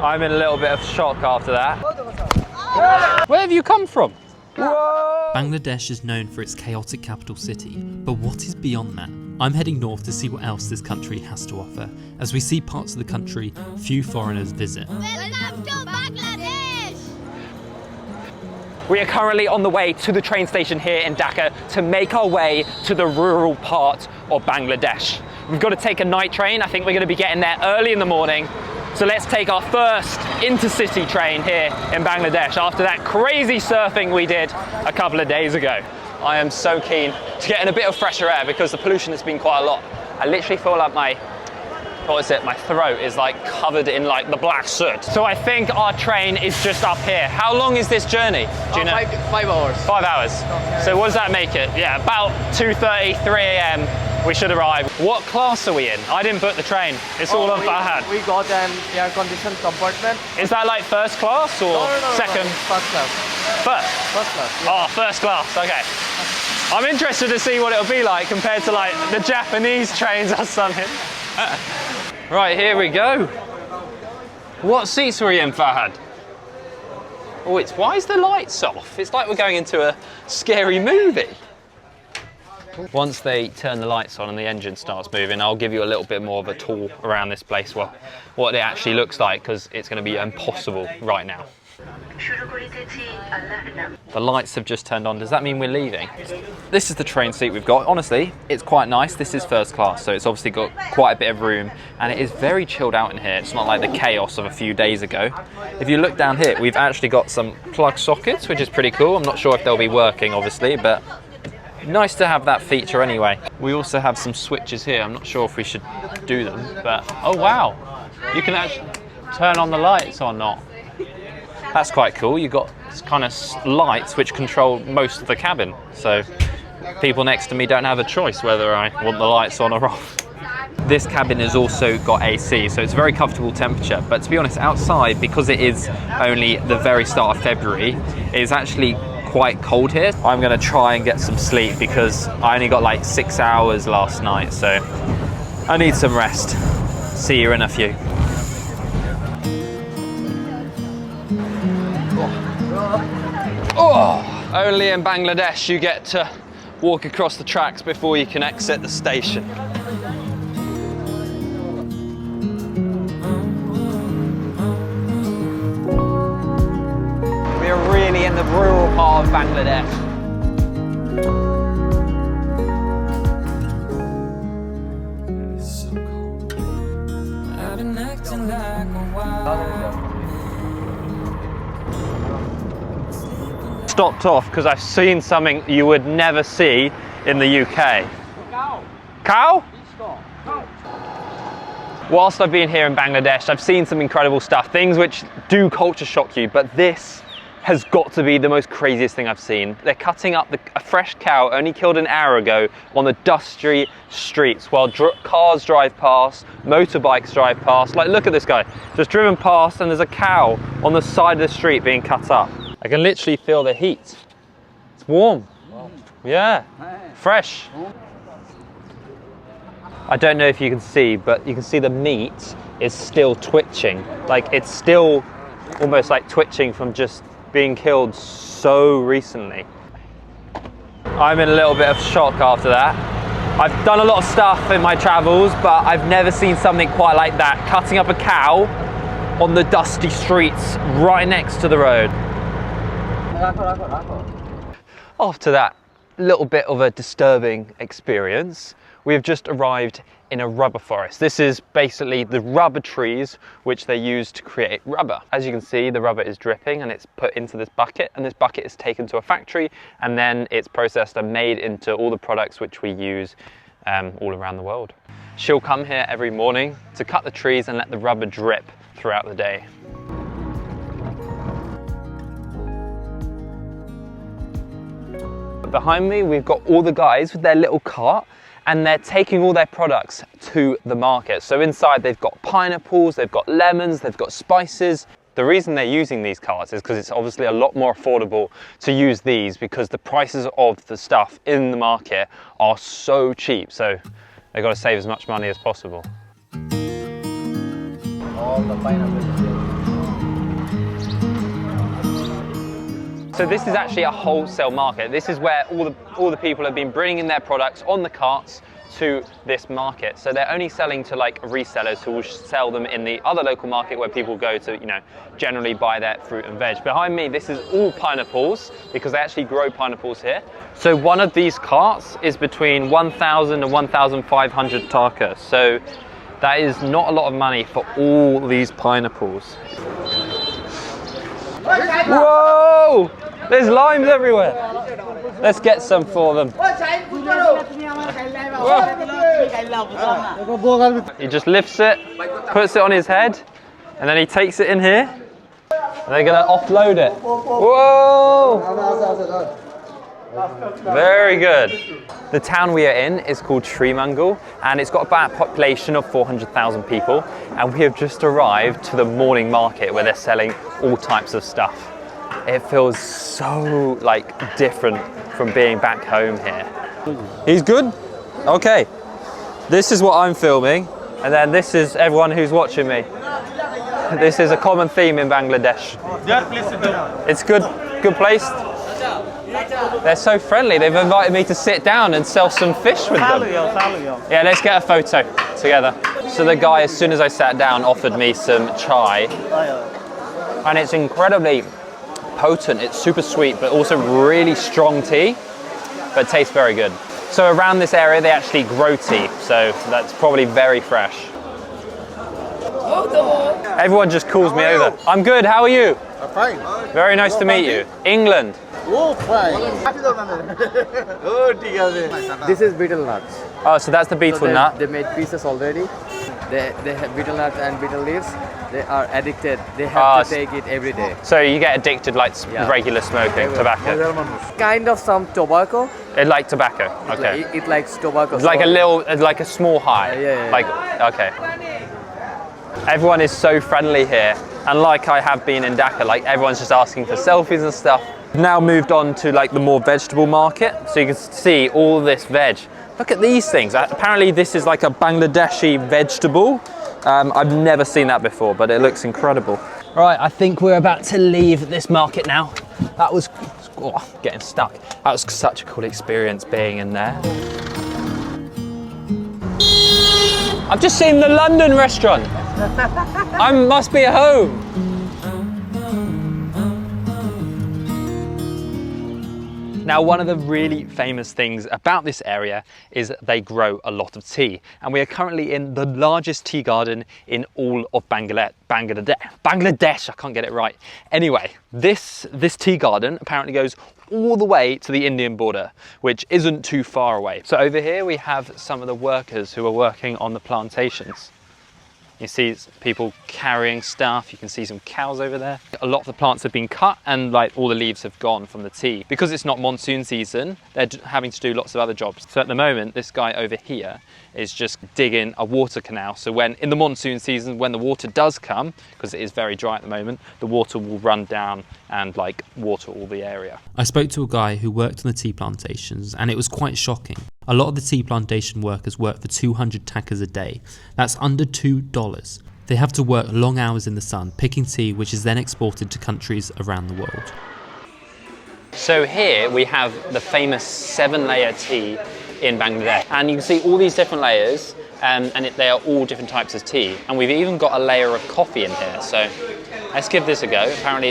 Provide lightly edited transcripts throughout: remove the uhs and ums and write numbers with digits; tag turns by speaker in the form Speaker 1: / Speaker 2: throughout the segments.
Speaker 1: I'm in a little bit of shock after that. Where have you come from? Whoa!
Speaker 2: Bangladesh is known for its chaotic capital city, but what is beyond that? I'm heading north to see what else this country has to offer, as we see parts of the country few foreigners visit.
Speaker 3: Welcome to Bangladesh!
Speaker 1: We are currently on the way to the train station here in Dhaka to make our way to the rural part of Bangladesh. We've got to take a night train. I think we're going to be getting there early in the morning. So let's take our first intercity train here in Bangladesh after that crazy surfing we did a couple of days ago. I am so keen to get in a bit of fresher air because the pollution has been quite a lot. I literally feel like my throat is like covered in like the black soot. So I think our train is just up here. How long is this journey? Do you know?
Speaker 4: 5 hours.
Speaker 1: 5 hours. So what does that make it? Yeah, about 2:30, 3 a.m. we should arrive. What class are we in? I didn't book the train. It's all on Fahad.
Speaker 4: We got an air-conditioned compartment.
Speaker 1: Is that like first class or second?
Speaker 4: No. First class. First class. Yeah.
Speaker 1: Oh, first class, okay. I'm interested to see what it'll be like compared to like the Japanese trains or something. Right, here we go. What seats are we in, Fahad? Oh, why is the lights off? It's like we're going into a scary movie. Once they turn the lights on and the engine starts moving, I'll give you a little bit more of a tour around this place, well, what it actually looks like, because it's going to be impossible right now. The lights have just turned on. Does that mean we're leaving? This is the train seat we've got. Honestly, it's quite nice. This is first class, so it's obviously got quite a bit of room, and it is very chilled out in here. It's not like the chaos of a few days ago. If you look down here, we've actually got some plug sockets, which is pretty cool. I'm not sure if they'll be working, obviously, but nice to have that feature anyway. We also have some switches here. I'm not sure if we should do them, but oh wow, you can actually turn on the lights or not. That's quite cool. You've got kind of lights which control most of the cabin, so people next to me don't have a choice whether I want the lights on or off. This cabin has also got AC, so it's a very comfortable temperature, but to be honest, outside, because it is only the very start of February, it is actually quite cold here. I'm going to try and get some sleep because I only got like 6 hours last night, so I need some rest. See you in a few. Oh, only in Bangladesh you get to walk across the tracks before you can exit the station. We are really in the rural part of Bangladesh. Stopped off because I've seen something you would never see in the UK. Cow? Whilst I've been here in Bangladesh, I've seen some incredible stuff, things which do culture shock you, but this has got to be the most craziest thing I've seen. They're cutting up a fresh cow only killed an hour ago on the dusty streets while cars drive past, motorbikes drive past. Like, look at this guy, just driven past, and there's a cow on the side of the street being cut up. I can literally feel the heat. It's warm. Yeah, fresh. I don't know if you can see, but you can see the meat is still twitching. Like, it's still almost like twitching from just being killed so recently. I'm in a little bit of shock after that. I've done a lot of stuff in my travels, but I've never seen something quite like that. Cutting up a cow on the dusty streets right next to the road. After that little bit of a disturbing experience, we have just arrived in a rubber forest. This is basically the rubber trees which they use to create rubber. As you can see, the rubber is dripping and it's put into this bucket, and this bucket is taken to a factory and then it's processed and made into all the products which we use all around the world. She'll come here every morning to cut the trees and let the rubber drip throughout the day. Behind me, we've got all the guys with their little cart, and they're taking all their products to the market. So inside they've got pineapples, they've got lemons, they've got spices. The reason they're using these carts is because it's obviously a lot more affordable to use these because the prices of the stuff in the market are so cheap. So they've got to save as much money as possible.
Speaker 4: All the pineapples.
Speaker 1: So this is actually a wholesale market. This is where all the people have been bringing their products on the carts to this market. So they're only selling to like resellers who will sell them in the other local market where people go to, you know, generally buy their fruit and veg. Behind me, this is all pineapples because they actually grow pineapples here. So one of these carts is between 1,000 and 1,500 taka. So that is not a lot of money for all these pineapples. Whoa! There's limes everywhere. Let's get some for them. Whoa. He just lifts it, puts it on his head, and then he takes it in here, and they're gonna offload it. Whoa! Very good. The town we are in is called Sreemangal, and it's got about a population of 400,000 people, and we have just arrived to the morning market where they're selling all types of stuff. It feels so like different from being back home here. He's good? Okay. This is what I'm filming, and then this is everyone who's watching me. This is a common theme in Bangladesh. It's good place. They're so friendly. They've invited me to sit down and sell some fish with them. Yeah, let's get a photo together. So the guy, as soon as I sat down, offered me some chai, and it's incredibly potent. It's super sweet, but also really strong tea, but tastes very good. So around this area, they actually grow tea, so that's probably very fresh. Everyone just calls me over. I'm good, how are you?
Speaker 5: I'm fine.
Speaker 1: Very nice to meet you. England.
Speaker 5: Oh, fine.
Speaker 4: This is betel nuts.
Speaker 1: Oh, so that's the betel nut.
Speaker 4: They made pieces already. They have betel nuts and betel leaves. They are addicted. They have to take it every day.
Speaker 1: So you get addicted like regular smoking, tobacco.
Speaker 4: Kind of some tobacco.
Speaker 1: It like tobacco, okay.
Speaker 4: It likes tobacco.
Speaker 1: It's like like a small high.
Speaker 4: Yeah.
Speaker 1: Like, okay. Everyone is so friendly here. And like I have been in Dhaka, like everyone's just asking for selfies and stuff. Now moved on to like the more vegetable market. So you can see all this veg. Look at these things. Apparently this is like a Bangladeshi vegetable. I've never seen that before, but it looks incredible. All right, I think we're about to leave this market now. That was, getting stuck. That was such a cool experience being in there. I've just seen the London restaurant. I must be at home. Now, one of the really famous things about this area is they grow a lot of tea. And we are currently in the largest tea garden in all of Bangladesh, I can't get it right. Anyway, this tea garden apparently goes all the way to the Indian border, which isn't too far away. So over here we have some of the workers who are working on the plantations. You see people carrying stuff, you can see some cows over there. A lot of the plants have been cut and like all the leaves have gone from the tea. Because it's not monsoon season, they're having to do lots of other jobs. So at the moment, this guy over here is just digging a water canal. So when in the monsoon season, when the water does come, because it is very dry at the moment, the water will run down and like water all the area.
Speaker 2: I spoke to a guy who worked on the tea plantations, and it was quite shocking. A lot of the tea plantation workers work for 200 takas a day. That's under $2. They have to work long hours in the sun, picking tea, which is then exported to countries around the world.
Speaker 1: So here we have the famous 7-layer tea in Bangladesh. And you can see all these different layers, and they are all different types of tea. And we've even got a layer of coffee in here. So let's give this a go. Apparently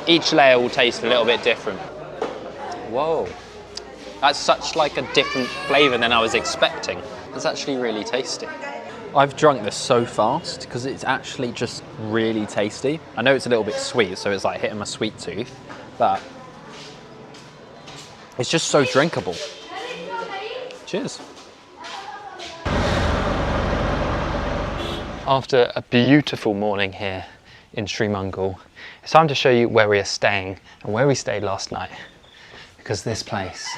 Speaker 1: each layer will taste a little bit different. Whoa. That's such like a different flavour than I was expecting. It's actually really tasty. I've drunk this so fast because it's actually just really tasty. I know it's a little bit sweet, so it's like hitting my sweet tooth, but it's just so drinkable. Cheers. After a beautiful morning here in Sreemangal, it's time to show you where we are staying and where we stayed last night, because this place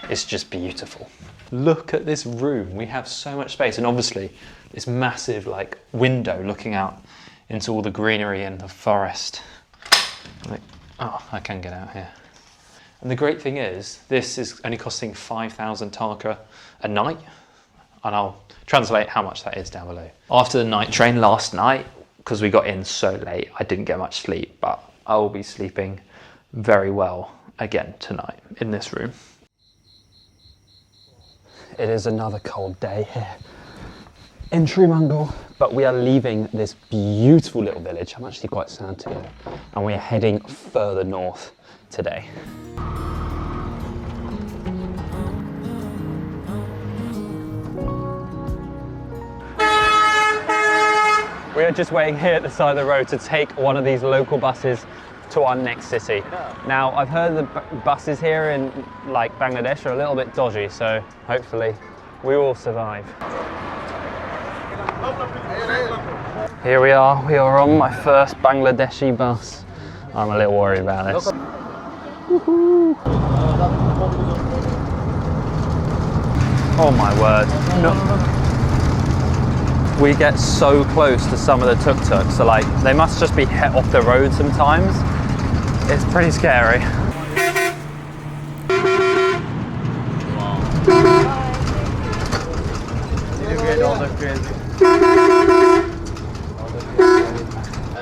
Speaker 1: is just beautiful. Look at this room. We have so much space, and obviously this massive like window looking out into all the greenery and the forest. Like, oh, I can get out here. And the great thing is, this is only costing 5,000 taka a night, and I'll translate how much that is down below. After the night train last night, because we got in so late, I didn't get much sleep, but I will be sleeping very well again tonight in this room. It is another cold day here in Sreemangal, but we are leaving this beautiful little village. I'm actually quite sad to go, and we are heading further north today. We are just waiting here at the side of the road to take one of these local buses to our next city. Now, I've heard the buses here in like Bangladesh are a little bit dodgy, so hopefully we will survive. Here we are on my first Bangladeshi bus. I'm a little worried about this. Woohoo. Oh my word. No. We get so close to some of the tuk-tuks, so like they must just be hit off the road sometimes. It's pretty scary.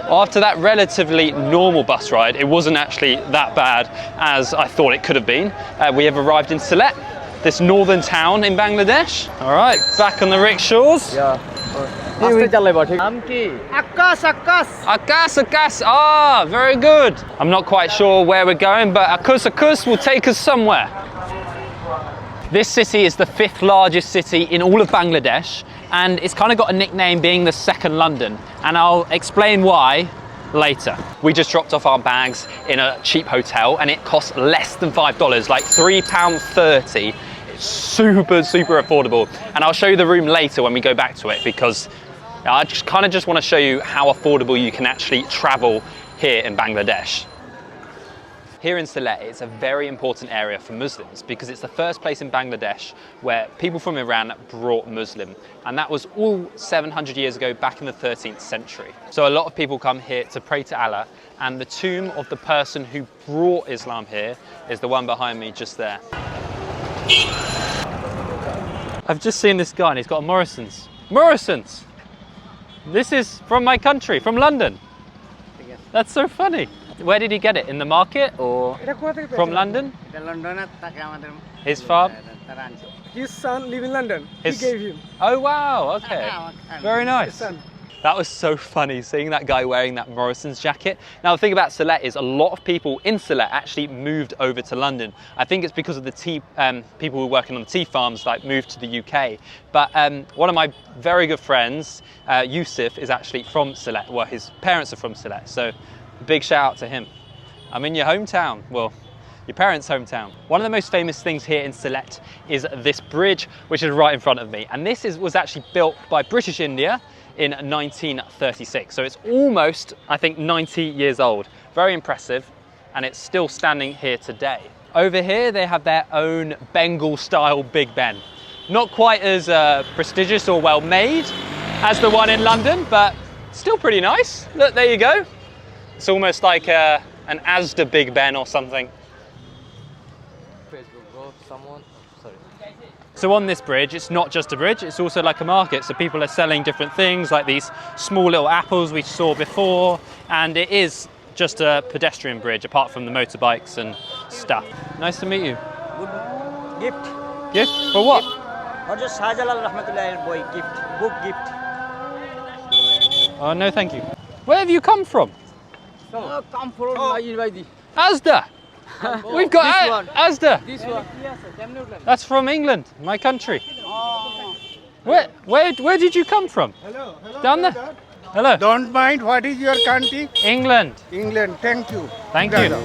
Speaker 1: After that relatively normal bus ride, it wasn't actually that bad as I thought it could have been. We have arrived in Sylhet, this northern town in Bangladesh. All right, back on the rickshaws.
Speaker 4: Yeah.
Speaker 1: Akas, ah, very good. I'm not quite sure where we're going, but Akus will take us somewhere. This city is the 5th largest city in all of Bangladesh, and it's kind of got a nickname being the second London, and I'll explain why later. We just dropped off our bags in a cheap hotel, and it costs less than $5, like £3.30. It's super affordable, and I'll show you the room later when we go back to it, because I just kind of want to show you how affordable you can actually travel here in Bangladesh. Here in Sylhet, it's a very important area for Muslims because it's the first place in Bangladesh where people from Iran brought Muslim, and that was all 700 years ago, back in the 13th century. So a lot of people come here to pray to Allah, and the tomb of the person who brought Islam here is the one behind me just there. I've just seen this guy and he's got a Morrison's. Morrison's! This is from my country, from London. That's so funny. Where did he get it? In the market or from London? His farm?
Speaker 5: His son lives in London. He gave him.
Speaker 1: Oh wow, okay. Very nice. That was so funny, seeing that guy wearing that Morrison's jacket. Now the thing about Sylhet is a lot of people in Sylhet actually moved over to London. I think it's because of the tea, people who were working on the tea farms like moved to the UK. But one of my very good friends, Yusuf, is actually from Sylhet. Well, his parents are from Sylhet, so big shout out to him. I'm in your hometown. Well, your parents' hometown. One of the most famous things here in Sylhet is this bridge, which is right in front of me. And this was actually built by British India in 1936. So it's almost, I think, 90 years old. Very impressive, and it's still standing here today. Over here, they have their own Bengal-style Big Ben. Not quite as prestigious or well-made as the one in London, but still pretty nice. Look, there you go. It's almost like an Asda Big Ben or something. So on this bridge, it's not just a bridge, it's also like a market. So people are selling different things, like these small little apples we saw before. And it is just a pedestrian bridge, apart from the motorbikes and stuff. Nice to meet you.
Speaker 5: Good gift.
Speaker 1: Gift? For what?
Speaker 5: Or just Shahjalal Rahmatullahi boy gift, book gift.
Speaker 1: Oh, no, thank you. Where have you come from?
Speaker 5: Come from Mayurvaidi.
Speaker 1: Asda! We've got Asda!
Speaker 5: This one.
Speaker 1: That's from England, my country. Where did you come from?
Speaker 6: Hello.
Speaker 1: Down there? Hello.
Speaker 6: Don't mind, what is your country?
Speaker 1: England.
Speaker 6: England, thank you.
Speaker 1: Thank you.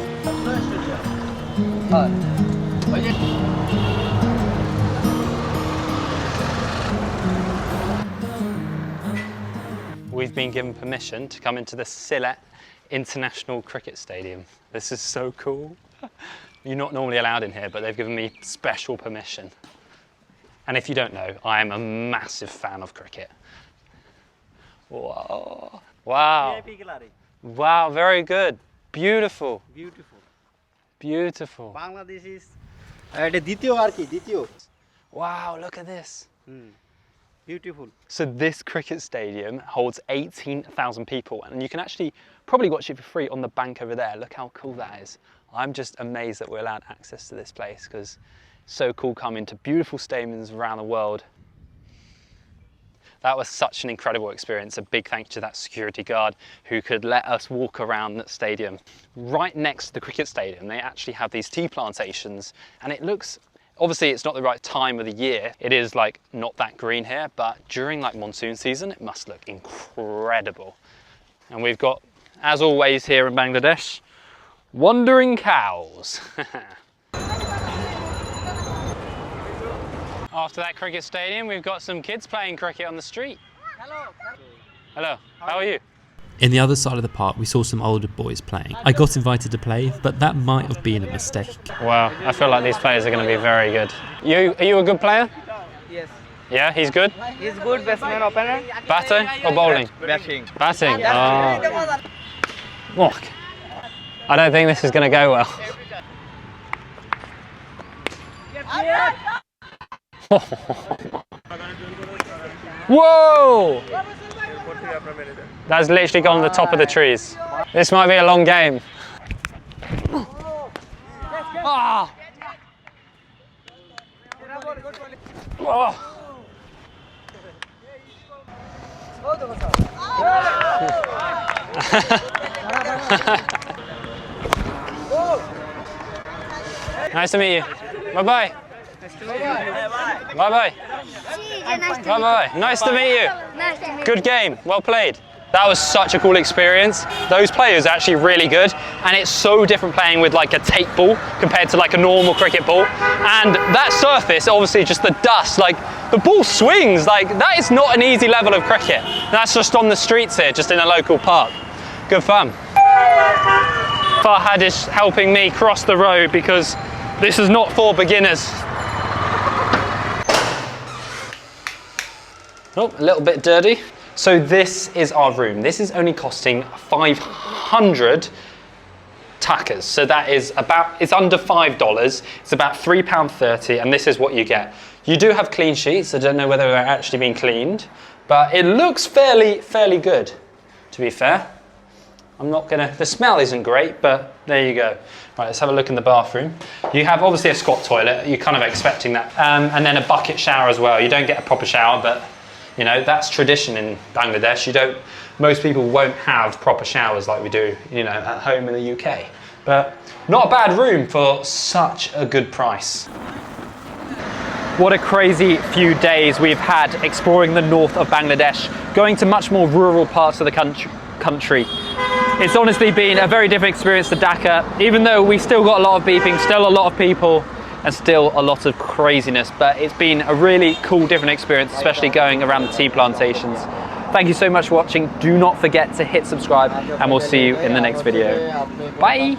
Speaker 1: We've been given permission to come into the Sylhet International Cricket Stadium. This is so cool. You're not normally allowed in here, but they've given me special permission. And if you don't know, I am a massive fan of cricket. Whoa. Wow. Wow, very good. Beautiful. Beautiful.
Speaker 5: Bangladesh is
Speaker 1: Wow, look at this.
Speaker 5: beautiful.
Speaker 1: So this cricket stadium holds 18,000 people, and you can actually probably watch it for free on the bank over there. Look how cool that is. I'm just amazed that we're allowed access to this place because it's so cool coming to beautiful stadiums around the world. That was such an incredible experience. A big thank you to that security guard who could let us walk around the stadium. Right next to the cricket stadium, they actually have these tea plantations, and it looks, obviously it's not the right time of the year. It is like not that green here, but during like monsoon season, it must look incredible. And we've got, as always here in Bangladesh, wandering cows. After that cricket stadium, we've got some kids playing cricket on the street. Hello. Hello, how are you?
Speaker 2: In the other side of the park, we saw some older boys playing. I got invited to play, but that might have been a mistake.
Speaker 1: Wow, I feel like these players are going to be very good. Are you a good player?
Speaker 4: Yes.
Speaker 1: Yeah, he's good?
Speaker 4: He's good batsman opener.
Speaker 1: Batting or bowling?
Speaker 4: Batting.
Speaker 1: Batting? Oh. I don't think this is going to go well. Whoa! That's literally gone on the top of the trees. This might be a long game. Oh. Oh. Nice to meet you. Bye-bye. Bye-bye. Bye-bye. Nice to meet you. Good game. Well played. That was such a cool experience. Those players are actually really good, and it's so different playing with like a tape ball compared to like a normal cricket ball. And that surface, obviously just the dust, like the ball swings, like that is not an easy level of cricket. That's just on the streets here, just in a local park. Good fun. Farhad is helping me cross the road because this is not for beginners. Oh, a little bit dirty. So this is our room. This is only costing 500 takas. So that is about, it's under $5. It's about £3.30, and this is what you get. You do have clean sheets. I don't know whether they're actually being cleaned, but it looks fairly good, to be fair. I'm not gonna, the smell isn't great, but there you go. Right, let's have a look in the bathroom. You have obviously a squat toilet. You're kind of expecting that. And then a bucket shower as well. You don't get a proper shower, but you know, that's tradition in Bangladesh. Most people won't have proper showers like we do, you know, at home in the UK. But not a bad room for such a good price. What a crazy few days we've had exploring the north of Bangladesh, going to much more rural parts of the country. It's honestly been a very different experience to Dhaka, even though we still got a lot of beeping, still a lot of people, and still a lot of craziness, but it's been a really cool, different experience, especially going around the tea plantations. Thank you so much for watching. Do not forget to hit subscribe, and we'll see you in the next video. Bye!